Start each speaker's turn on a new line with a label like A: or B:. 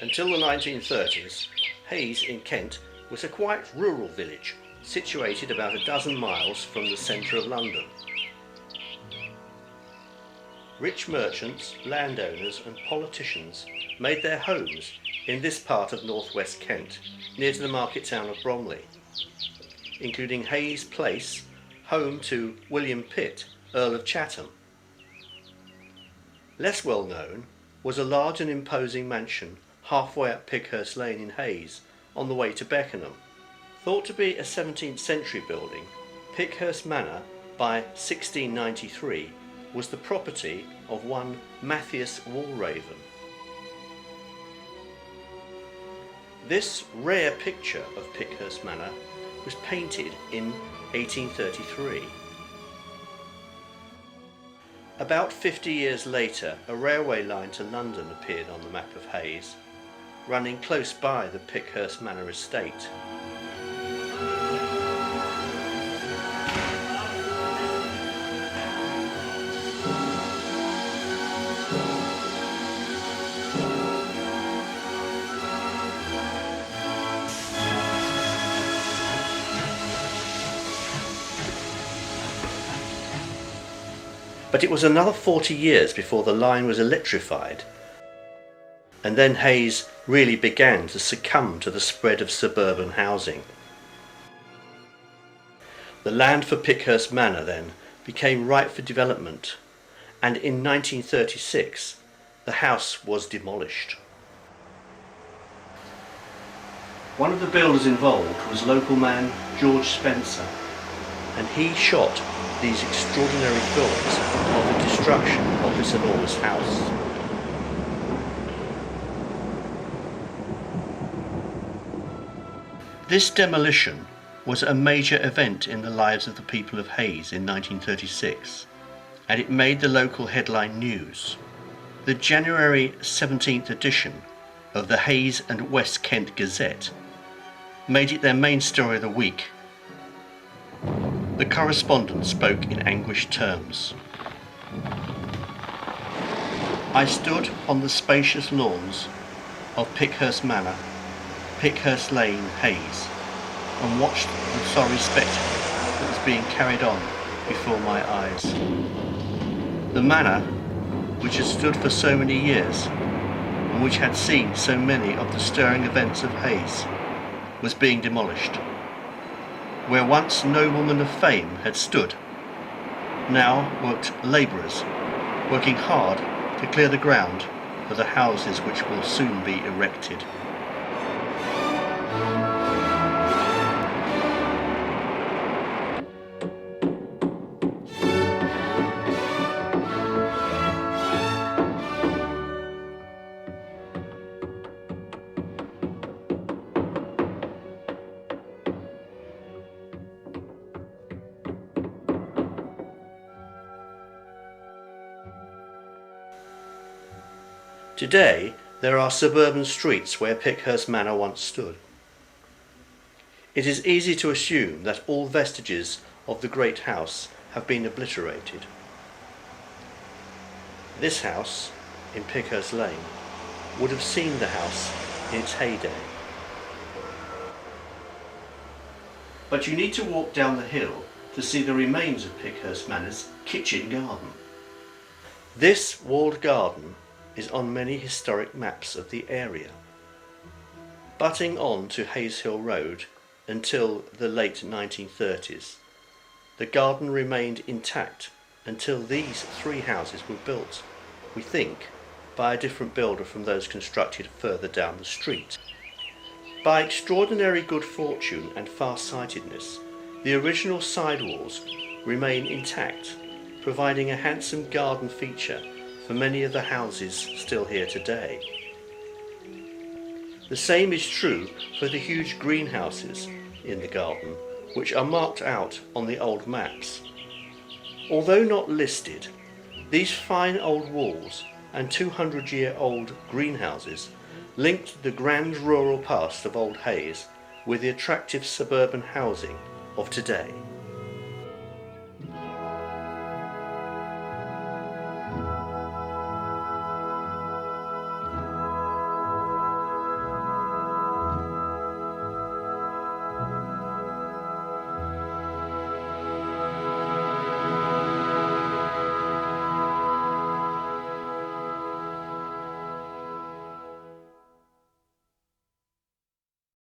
A: Until the 1930s, Hayes in Kent was a quite rural village situated about a dozen miles from the centre of London. Rich merchants, landowners and politicians made their homes in this part of northwest Kent, near to the market town of Bromley, including Hayes Place, home to William Pitt, Earl of Chatham. Less well known was a large and imposing mansion halfway up Pighurst Lane in Hayes, on the way to Beckenham. Thought to be a 17th century building, Pighurst Manor by 1693 was the property of one Matthias Walraven. This rare picture of Pighurst Manor was painted in 1833. About 50 years later, a railway line to London appeared on the map of Hayes, running close by the Pighurst Manor estate. But it was another 40 years before the line was electrified, and then Hayes really began to succumb to the spread of suburban housing. The land for Pighurst Manor then became ripe for development, and in 1936 the house was demolished. One of the builders involved was local man George Spencer, and he shot these extraordinary films of the destruction of this enormous house. This demolition was a major event in the lives of the people of Hayes in 1936, and it made the local headline news. The January 17th edition of the Hayes and West Kent Gazette made it their main story of the week. The correspondent spoke in anguished terms. I stood on the spacious lawns of Pighurst Manor, Pighurst Lane, Hayes, and watched the sorry spectacle that was being carried on before my eyes. The manor, which had stood for so many years, and which had seen so many of the stirring events of Hayes, was being demolished. Where once noblemen of fame had stood, now worked labourers, working hard to clear the ground for the houses which will soon be erected. Today, there are suburban streets where Pighurst Manor once stood. It is easy to assume that all vestiges of the great house have been obliterated. This house, in Pighurst Lane, would have seen the house in its heyday. But you need to walk down the hill to see the remains of Pighurst Manor's kitchen garden. This walled garden is on many historic maps of the area. Butting on to Hayes Hill Road until the late 1930s, the garden remained intact until these three houses were built, we think, by a different builder from those constructed further down the street. By extraordinary good fortune and far-sightedness, the original sidewalls remain intact, providing a handsome garden feature for many of the houses still here today. The same is true for the huge greenhouses in the garden, which are marked out on the old maps. Although not listed, these fine old walls and 200-year-old greenhouses linked the grand rural past of Old Hayes with the attractive suburban housing of today.